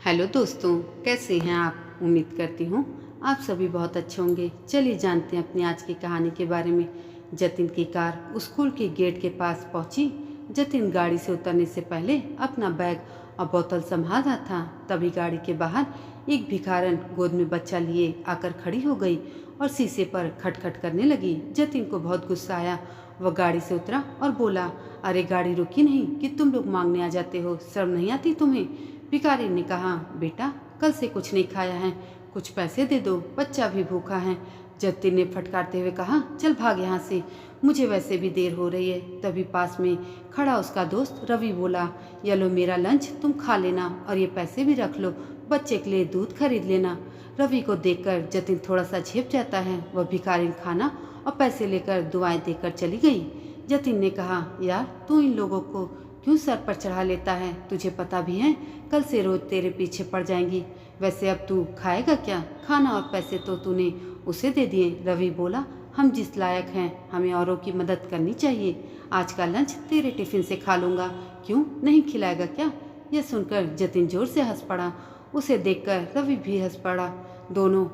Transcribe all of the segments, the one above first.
Hello दोस्तों, कैसे हैं आप। उम्मीद करती हूँ आप सभी बहुत अच्छे होंगे। चलिए जानते हैं अपनी आज की कहानी के बारे में। जतिन की कार स्कूल के गेट के पास पहुंची। जतिन गाड़ी से उतरने से पहले अपना बैग और बोतल संभाल रहा था। तभी गाड़ी के बाहर एक भिखारन गोद में बच्चा लिए आकर खड़ी हो गई और शीशे पर खटखट करने लगी। जतिन को बहुत गुस्सा आया। वह गाड़ी से उतरा और बोला, अरे गाड़ी रुकी नहीं कि तुम लोग मांगने आ जाते हो, शर्म नहीं आती तुम्हें। भिखारी ने कहा, बेटा कल से कुछ नहीं खाया है, कुछ पैसे दे दो, बच्चा भी भूखा है। जतिन ने फटकारते हुए कहा, चल भाग यहाँ से, मुझे वैसे भी देर हो रही है। तभी पास में खड़ा उसका दोस्त रवि बोला, ये लो मेरा लंच, तुम खा लेना और ये पैसे भी रख लो, बच्चे के लिए दूध खरीद लेना। रवि को देखकर जतिन थोड़ा सा झेप जाता है। वह भिखारी खाना और पैसे लेकर दुआएं देकर चली गई। जतिन ने कहा, यार तू इन लोगों को क्यों सर पर चढ़ा लेता है, तुझे पता भी है कल से रोज तेरे पीछे पड़ जाएंगी। वैसे अब तू खाएगा क्या, खाना और पैसे तो तूने उसे दे दिए। रवि बोला, हम जिस लायक हैं हमें औरों की मदद करनी चाहिए। आज का लंच तेरे टिफिन से खा लूँगा, क्यों नहीं खिलाएगा क्या। यह सुनकर जतिन जोर से हंस पड़ा। उसे देखकर रवि भी हंस पड़ा। दोनों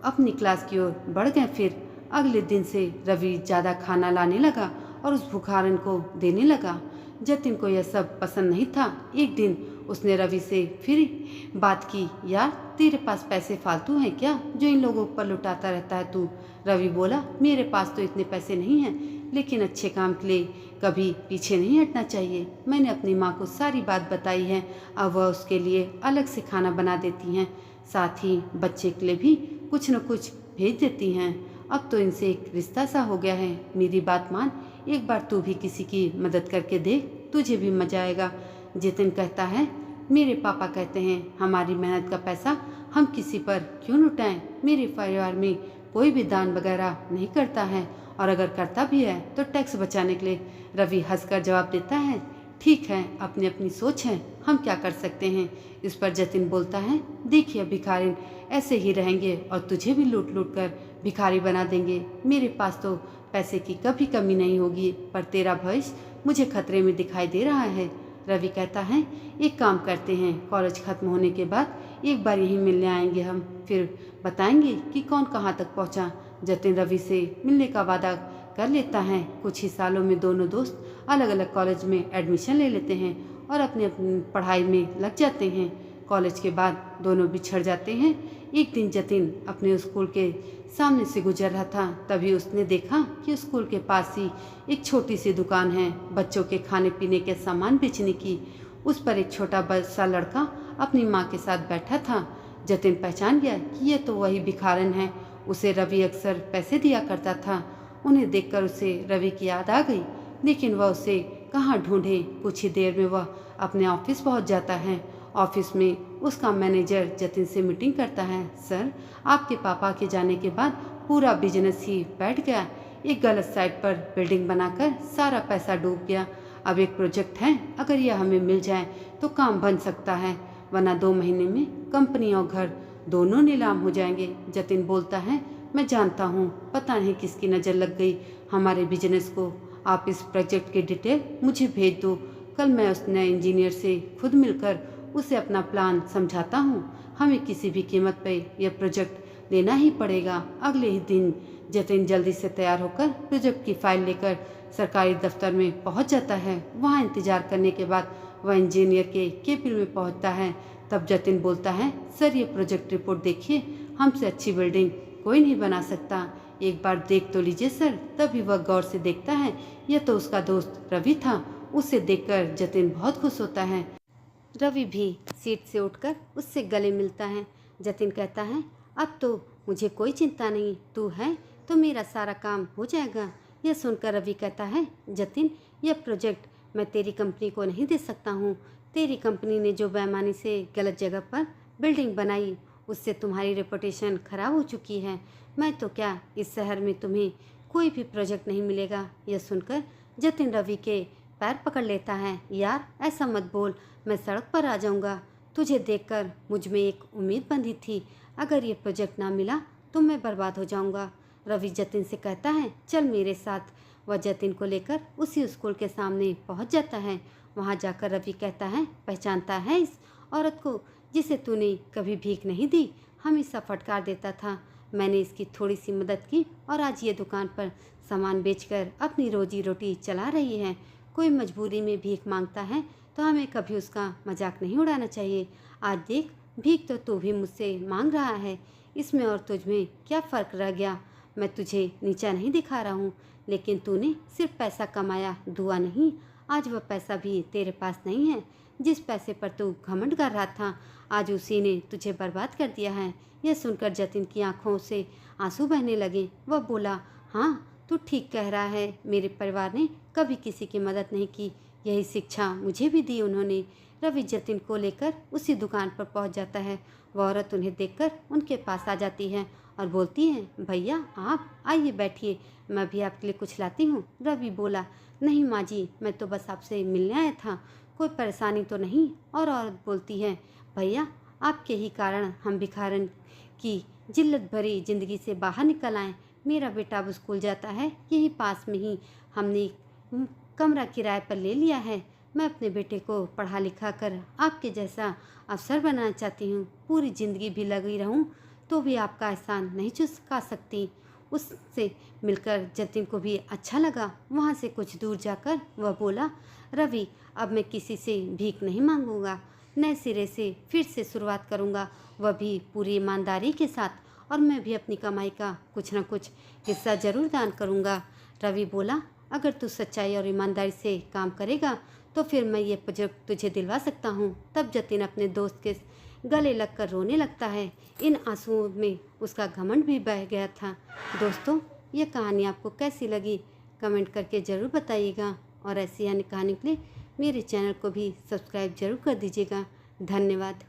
अपनी क्लास की ओर बढ़ गए। फिर अगले दिन से रवि ज़्यादा खाना लाने लगा और उस भुखारन को देने लगा। जतिन को यह सब पसंद नहीं था। एक दिन उसने रवि से फिर बात की, यार तेरे पास पैसे फालतू हैं क्या जो इन लोगों पर लुटाता रहता है तू। रवि बोला, मेरे पास तो इतने पैसे नहीं हैं, लेकिन अच्छे काम के लिए कभी पीछे नहीं हटना चाहिए। मैंने अपनी माँ को सारी बात बताई है, अब वह उसके लिए अलग से खाना बना देती हैं, साथ ही बच्चे के लिए भी कुछ न कुछ भेज देती हैं। अब तो इनसे एक रिश्ता सा हो गया है। मेरी बात मान, एक बार तू भी किसी की मदद करके देख, तुझे भी मजा आएगा। जतिन कहता है, मेरे पापा कहते हैं हमारी मेहनत का पैसा हम किसी पर क्यों लुटाएं। मेरे परिवार में कोई भी दान वगैरह नहीं करता है, और अगर करता भी है तो टैक्स बचाने के लिए। रवि हंसकर जवाब देता है, ठीक है, अपनी अपनी सोच है, हम क्या कर सकते हैं। इस पर जतिन बोलता है, देखिए भिखारी ऐसे ही रहेंगे और तुझे भी लूट लूट कर भिखारी बना देंगे। मेरे पास तो पैसे की कभी कमी नहीं होगी, पर तेरा भविष्य मुझे खतरे में दिखाई दे रहा है। रवि कहता है, एक काम करते हैं, कॉलेज खत्म होने के बाद एक बार यहीं मिलने आएंगे हम, फिर बताएंगे कि कौन कहाँ तक पहुँचा। जतिन रवि से मिलने का वादा कर लेता है। कुछ ही सालों में दोनों दोस्त अलग अलग कॉलेज में एडमिशन ले लेते हैं और अपनी अपनी पढ़ाई में लग जाते हैं। कॉलेज के बाद दोनों बिछड़ जाते हैं। एक दिन जतिन अपने स्कूल के सामने से गुजर रहा था, तभी उसने देखा कि स्कूल के पास ही एक छोटी सी दुकान है, बच्चों के खाने पीने के सामान बेचने की। उस पर एक छोटा सा लड़का अपनी माँ के साथ बैठा था। जतिन पहचान गया कि यह तो वही भिखारन है, उसे रवि अक्सर पैसे दिया करता था। उन्हें देखकर उसे रवि की याद आ गई, लेकिन वह उसे कहाँ ढूंढे। कुछ ही देर में वह अपने ऑफिस पहुँच जाता है। ऑफिस में उसका मैनेजर जतिन से मीटिंग करता है, सर आपके पापा के जाने के बाद पूरा बिजनेस ही बैठ गया। एक गलत साइट पर बिल्डिंग बनाकर सारा पैसा डूब गया। अब एक प्रोजेक्ट है, अगर यह हमें मिल जाए तो काम बन सकता है, वरना 2 महीने में कंपनी और घर दोनों नीलाम हो जाएंगे। जतिन बोलता है, मैं जानता हूँ, पता नहीं किसकी नज़र लग गई हमारे बिजनेस को। आप इस प्रोजेक्ट की डिटेल मुझे भेज दो, कल मैं उस नए इंजीनियर से खुद मिलकर उसे अपना प्लान समझाता हूँ। हमें किसी भी कीमत पर यह प्रोजेक्ट लेना ही पड़ेगा। अगले ही दिन जतिन जल्दी से तैयार होकर प्रोजेक्ट की फाइल लेकर सरकारी दफ्तर में पहुँच जाता है। वहाँ इंतजार करने के बाद वह इंजीनियर के केबिन में पहुँचता है। तब जतिन बोलता है, सर ये प्रोजेक्ट रिपोर्ट देखिए, हमसे अच्छी बिल्डिंग कोई नहीं बना सकता, एक बार देख तो लीजिए सर। तभी वह गौर से देखता है, यह तो उसका दोस्त रवि था। उसे देखकर जतिन बहुत खुश होता है। रवि भी सीट से उठकर उससे गले मिलता है। जतिन कहता है, अब तो मुझे कोई चिंता नहीं, तू है तो मेरा सारा काम हो जाएगा। यह सुनकर रवि कहता है, जतिन यह प्रोजेक्ट मैं तेरी कंपनी को नहीं दे सकता हूँ। तेरी कंपनी ने जो बेईमानी से गलत जगह पर बिल्डिंग बनाई, उससे तुम्हारी रेपुटेशन खराब हो चुकी है। मैं तो क्या, इस शहर में तुम्हें कोई भी प्रोजेक्ट नहीं मिलेगा। यह सुनकर जतिन रवि के पैर पकड़ लेता है, यार ऐसा मत बोल, मैं सड़क पर आ जाऊंगा। तुझे देखकर मुझ में एक उम्मीद बंधी थी, अगर ये प्रोजेक्ट ना मिला तो मैं बर्बाद हो जाऊंगा। रवि जतिन से कहता है, चल मेरे साथ। वह जतिन को लेकर उसी स्कूल के सामने पहुंच जाता है। वहां जाकर रवि कहता है, पहचानता है इस औरत को जिसे तूने कभी भीख नहीं दी, हमेशा फटकार देता था। मैंने इसकी थोड़ी सी मदद की और आज ये दुकान पर सामान बेचकर अपनी रोजी रोटी चला रही है। कोई मजबूरी में भीख मांगता है तो हमें कभी उसका मजाक नहीं उड़ाना चाहिए। आज देख, भीख तो तू भी मुझसे मांग रहा है, इसमें और तुझ में क्या फ़र्क रह गया। मैं तुझे नीचा नहीं दिखा रहा हूँ, लेकिन तूने सिर्फ पैसा कमाया, दुआ नहीं। आज वह पैसा भी तेरे पास नहीं है। जिस पैसे पर तू घमंड कर रहा था, आज उसी ने तुझे बर्बाद कर दिया है। यह सुनकर जतिन की आंखों से आंसू बहने लगे। वह बोला, हाँ तू ठीक कह रहा है, मेरे परिवार ने कभी किसी की मदद नहीं की, यही शिक्षा मुझे भी दी उन्होंने। रवि जतिन को लेकर उसी दुकान पर पहुंच जाता है। वह औरत उन्हें देखकर उनके पास आ जाती है और बोलती है, भैया आप आइए बैठिए, मैं भी आपके लिए कुछ लाती हूँ। रवि बोला, नहीं माँ जी, मैं तो बस आपसे मिलने आया था, कोई परेशानी तो नहीं। और औरत बोलती है, भैया आपके ही कारण हम भिखारन की जिल्लत भरी ज़िंदगी से बाहर निकल आए। मेरा बेटा अब स्कूल जाता है, यहीं पास में ही हमने कमरा किराए पर ले लिया है। मैं अपने बेटे को पढ़ा लिखा कर आपके जैसा अफसर बनाना चाहती हूँ। पूरी ज़िंदगी भी लगी रहूँ तो भी आपका एहसान नहीं चुका सकती। उससे मिलकर जतिन को भी अच्छा लगा। वहाँ से कुछ दूर जाकर वह बोला, रवि अब मैं किसी से भीख नहीं मांगूंगा, नए सिरे से फिर से शुरुआत करूँगा, वह भी पूरी ईमानदारी के साथ, और मैं भी अपनी कमाई का कुछ न कुछ हिस्सा ज़रूर दान करूँगा। रवि बोला, अगर तू सच्चाई और ईमानदारी से काम करेगा तो फिर मैं ये प्रोजेक्ट तुझे दिलवा सकता हूँ। तब जतिन अपने दोस्त के गले लगकर रोने लगता है। इन आंसुओं में उसका घमंड भी बह गया था। दोस्तों, ये कहानी आपको कैसी लगी कमेंट करके ज़रूर बताइएगा, और ऐसी अन्य कहानी के लिए मेरे चैनल को भी सब्सक्राइब जरूर कर दीजिएगा। धन्यवाद।